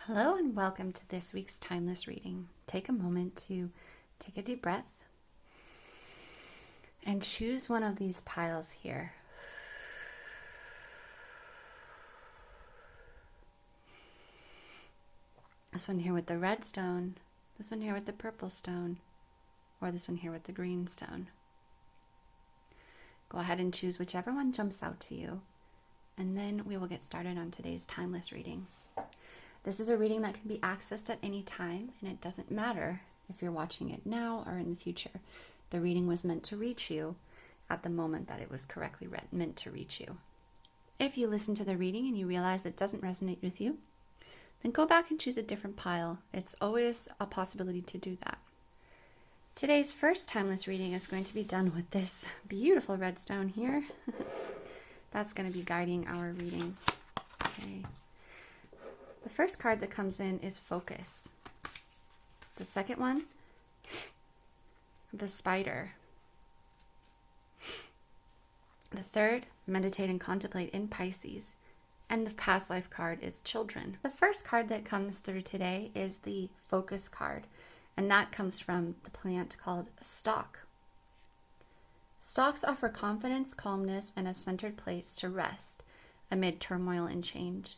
Hello and welcome to this week's Timeless Reading. Take a moment to take a deep breath and choose one of these piles here. This one here with the red stone, this one here with the purple stone, or this one here with the green stone. Go ahead and choose whichever one jumps out to you, and then we will get started on today's Timeless Reading. This is a reading that can be accessed at any time, and it doesn't matter if you're watching it now or in the future. The reading was meant to reach you at the moment that it was correctly meant to reach you. If you listen to the reading and you realize it doesn't resonate with you, then go back and choose a different pile. It's always a possibility to do that. Today's first timeless reading is going to be done with this beautiful red stone here. That's going to be guiding our reading. Okay. The first card that comes in is Focus. The second one, the Spider. The third, Meditate and Contemplate in Pisces. And the past life card is Children. The first card that comes through today is the Focus card, and that comes from the plant called Stock. Stalks offer confidence, calmness, and a centered place to rest amid turmoil and change.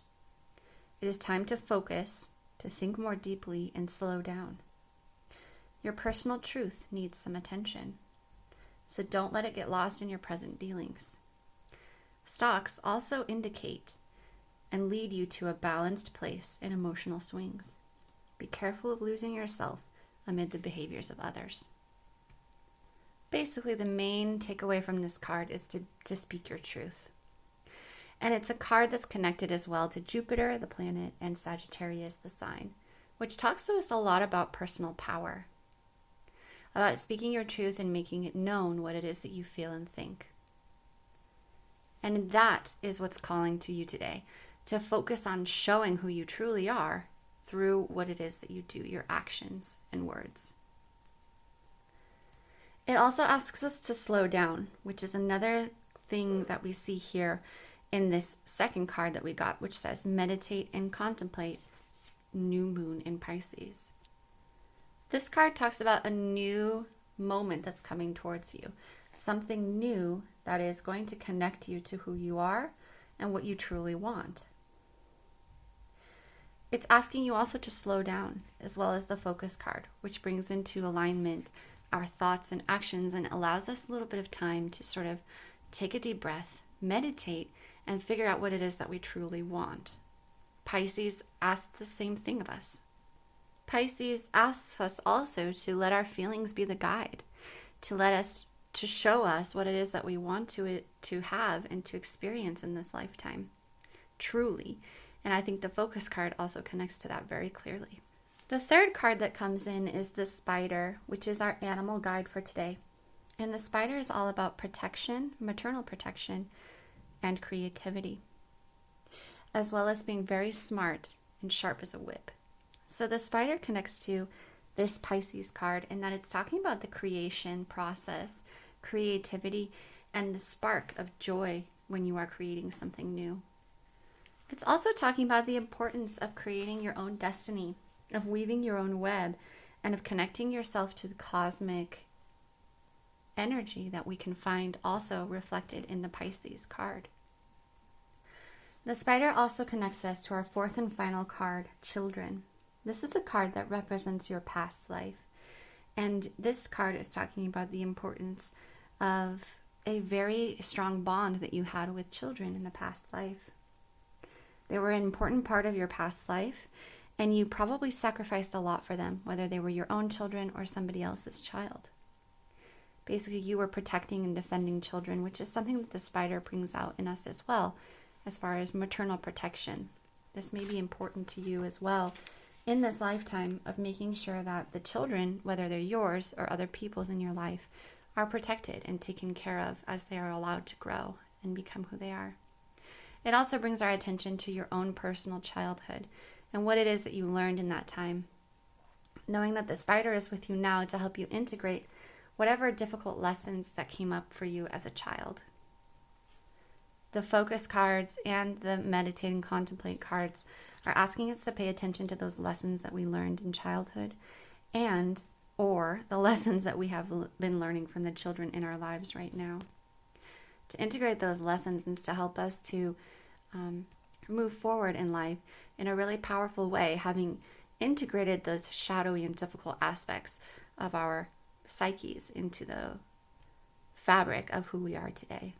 It is time to focus, to think more deeply, and slow down. Your personal truth needs some attention, so don't let it get lost in your present dealings. Stalks also indicate and lead you to a balanced place in emotional swings. Be careful of losing yourself amid the behaviors of others. Basically, the main takeaway from this card is to speak your truth. And it's a card that's connected as well to Jupiter, the planet, and Sagittarius, the sign, which talks to us a lot about personal power, about speaking your truth and making it known what it is that you feel and think. And that is what's calling to you today, to focus on showing who you truly are through what it is that you do, your actions and words. It also asks us to slow down, which is another thing that we see here in this second card that we got, which says Meditate and Contemplate, New Moon in Pisces. This card talks about a new moment that's coming towards you, something new that is going to connect you to who you are and what you truly want. It's asking you also to slow down, as well as the Focus card, which brings into alignment our thoughts and actions and allows us a little bit of time to sort of take a deep breath, meditate, and figure out what it is that we truly want. Pisces asks the same thing of us. Pisces asks us also to let our feelings be the guide, to show us what it is that we want to have and to experience in this lifetime, truly. And I think the Focus card also connects to that very clearly. The third card that comes in is the Spider, which is our animal guide for today. And the Spider is all about protection, maternal protection, and creativity, as well as being very smart and sharp as a whip. So the Spider connects to this Pisces card in that it's talking about the creation process, creativity, and the spark of joy when you are creating something new. It's also talking about the importance of creating your own destiny, of weaving your own web, and of connecting yourself to the cosmic energy that we can find also reflected in the Pisces card. The Spider also connects us to our fourth and final card, Children. This is the card that represents your past life. And this card is talking about the importance of a very strong bond that you had with children in the past life. They were an important part of your past life, and you probably sacrificed a lot for them, whether they were your own children or somebody else's child. Basically, you were protecting and defending children, which is something that the Spider brings out in us as well, as far as maternal protection. This may be important to you as well in this lifetime of making sure that the children, whether they're yours or other people's in your life, are protected and taken care of as they are allowed to grow and become who they are. It also brings our attention to your own personal childhood and what it is that you learned in that time, knowing that the Spider is with you now to help you integrate whatever difficult lessons that came up for you as a child. The Focus cards and the Meditate and Contemplate cards are asking us to pay attention to those lessons that we learned in childhood and or the lessons that we have been learning from the children in our lives right now. To integrate those lessons and to help us to move forward in life in a really powerful way, having integrated those shadowy and difficult aspects of our psyches into the fabric of who we are today.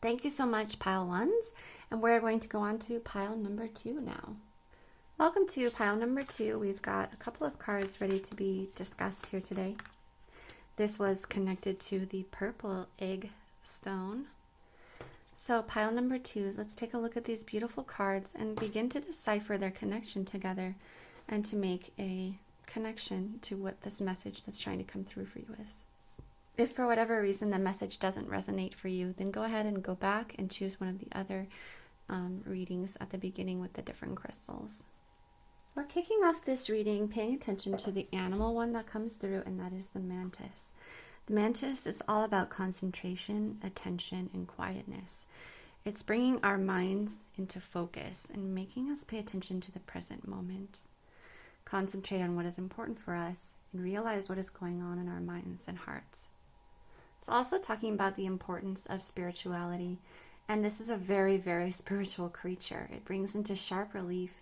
Thank you so much, pile ones, and we're going to go on to pile number 2 now. Welcome to pile number 2. We've got a couple of cards ready to be discussed here today. This was connected to the purple egg stone. So pile number 2, let's take a look at these beautiful cards and begin to decipher their connection together and to make a connection to what this message that's trying to come through for you is. If for whatever reason the message doesn't resonate for you, then go ahead and go back and choose one of the other readings at the beginning with the different crystals. We're kicking off this reading paying attention to the animal one that comes through, and that is the mantis. The mantis is all about concentration, attention, and quietness. It's bringing our minds into focus and making us pay attention to the present moment. Concentrate on what is important for us and realize what is going on in our minds and hearts. It's also talking about the importance of spirituality, and this is a very, very spiritual creature. It brings into sharp relief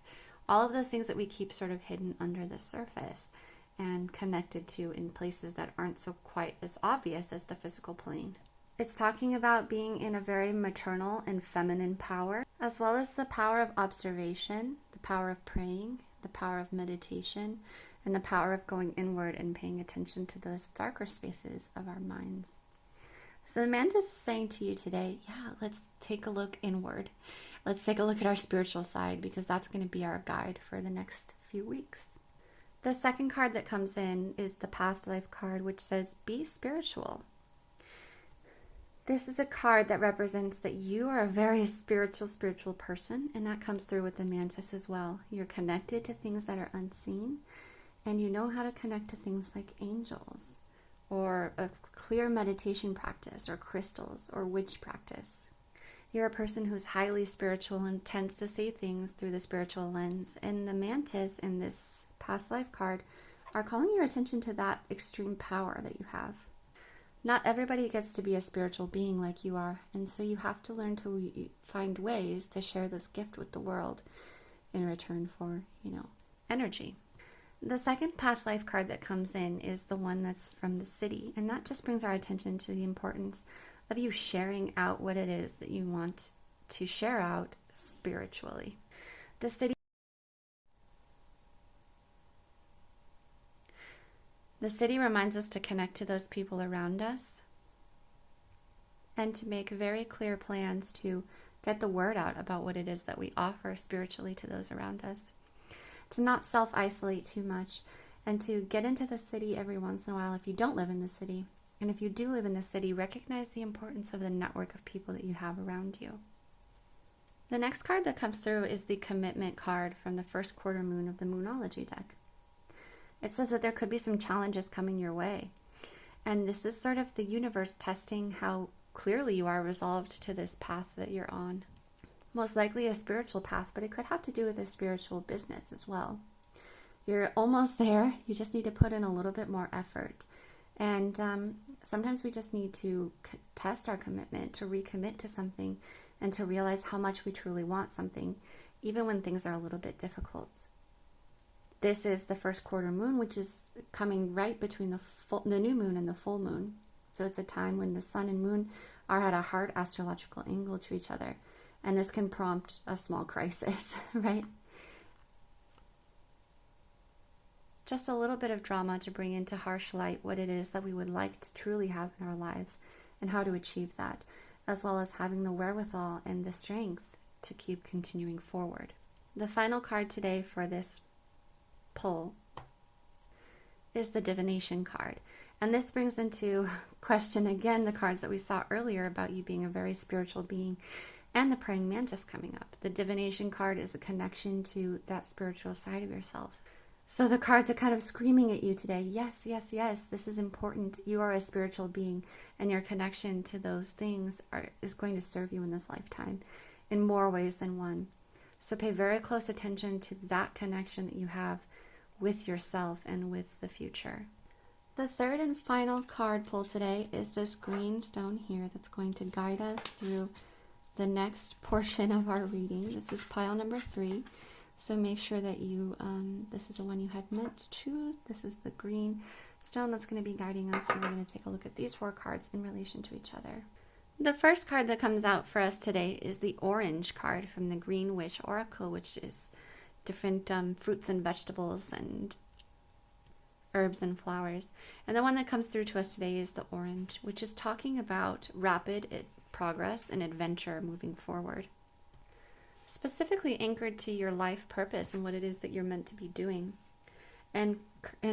all of those things that we keep sort of hidden under the surface and connected to in places that aren't so quite as obvious as the physical plane. It's talking about being in a very maternal and feminine power, as well as the power of observation, the power of praying, the power of meditation, and the power of going inward and paying attention to those darker spaces of our minds. So the mantis is saying to you today, let's take a look inward. Let's take a look at our spiritual side, because that's going to be our guide for the next few weeks. The second card that comes in is the past life card, which says, be spiritual. This is a card that represents that you are a very spiritual person, and that comes through with the mantis as well. You're connected to things that are unseen, and you know how to connect to things like angels, or a clear meditation practice, or crystals, or witch practice. You're a person who's highly spiritual and tends to see things through the spiritual lens. And the mantis in this past life card are calling your attention to that extreme power that you have. Not everybody gets to be a spiritual being like you are, and so you have to learn to find ways to share this gift with the world in return for, energy. The second past life card that comes in is the one that's from the city, and that just brings our attention to the importance of you sharing out what it is that you want to share out spiritually. The city reminds us to connect to those people around us and to make very clear plans to get the word out about what it is that we offer spiritually to those around us. To not self-isolate too much, and to get into the city every once in a while if you don't live in the city. And if you do live in the city, recognize the importance of the network of people that you have around you. The next card that comes through is the commitment card from the first quarter moon of the Moonology deck. It says that there could be some challenges coming your way. And this is sort of the universe testing how clearly you are resolved to this path that you're on. Most likely a spiritual path, but it could have to do with a spiritual business as well. You're almost there. You just need to put in a little bit more effort. And sometimes we just need to test our commitment, to recommit to something, and to realize how much we truly want something, even when things are a little bit difficult. This is the first quarter moon, which is coming right between the new moon and the full moon. So it's a time when the sun and moon are at a hard astrological angle to each other. And this can prompt a small crisis, right? Just a little bit of drama to bring into harsh light what it is that we would like to truly have in our lives and how to achieve that, as well as having the wherewithal and the strength to keep continuing forward. The final card today for this pull is the divination card. And this brings into question again the cards that we saw earlier about you being a very spiritual being and the praying mantis coming up. The divination card is a connection to that spiritual side of yourself. So the cards are kind of screaming at you today. Yes, yes, yes, this is important. You are a spiritual being, and your connection to those things is going to serve you in this lifetime in more ways than one. So pay very close attention to that connection that you have with yourself and with the future. The third and final card pull today is this green stone here that's going to guide us through the next portion of our reading. This is pile number 3. So make sure that you, this is the one you had meant to choose. This is the green stone that's going to be guiding us, and we're going to take a look at these 4 cards in relation to each other. The first card that comes out for us today is the orange card from the Green Witch Oracle, which is different fruits and vegetables and herbs and flowers. And the one that comes through to us today is the orange, which is talking about rapid progress and adventure moving forward. Specifically anchored to your life purpose and what it is that you're meant to be doing. And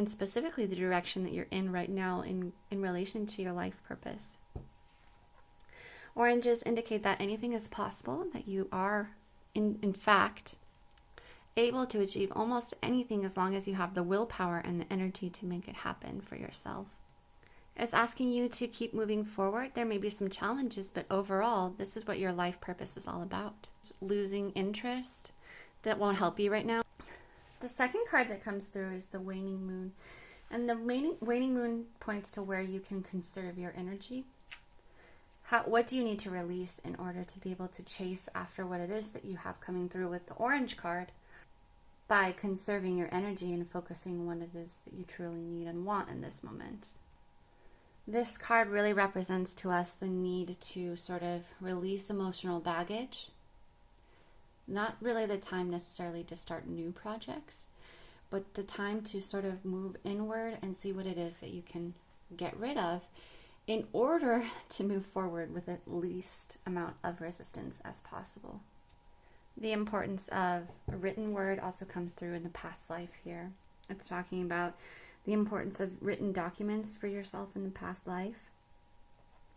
specifically the direction that you're in right now in relation to your life purpose. Oranges indicate that anything is possible, that you are, in fact, able to achieve almost anything as long as you have the willpower and the energy to make it happen for yourself. It's asking you to keep moving forward. There may be some challenges, but overall, this is what your life purpose is all about. Losing interest, that won't help you right now. The second card that comes through is the waning moon. And the waning moon points to where you can conserve your energy. What do you need to release in order to be able to chase after what it is that you have coming through with the orange card by conserving your energy and focusing on what it is that you truly need and want in this moment. This card really represents to us the need to sort of release emotional baggage. Not really the time necessarily to start new projects, but the time to sort of move inward and see what it is that you can get rid of in order to move forward with the least amount of resistance as possible. The importance of a written word also comes through in the past life here. It's talking about the importance of written documents for yourself in the past life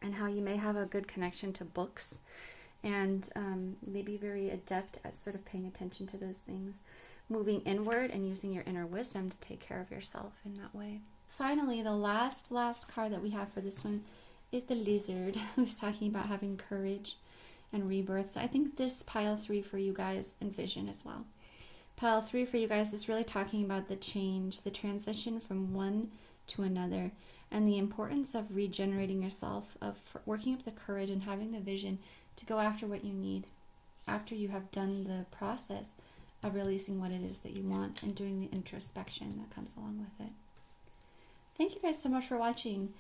and how you may have a good connection to books and maybe very adept at sort of paying attention to those things, moving inward and using your inner wisdom to take care of yourself in that way. Finally, the last card that we have for this one is the lizard, who's talking about having courage and rebirth. So I think this pile 3 for you guys and vision as well. Pile 3 for you guys is really talking about the change, the transition from one to another, and the importance of regenerating yourself, of working up the courage and having the vision to go after what you need after you have done the process of releasing what it is that you want and doing the introspection that comes along with it. Thank you guys so much for watching.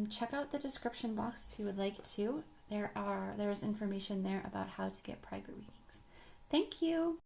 Check out the description box if you would like to. There is information there about how to get private readings. Thank you.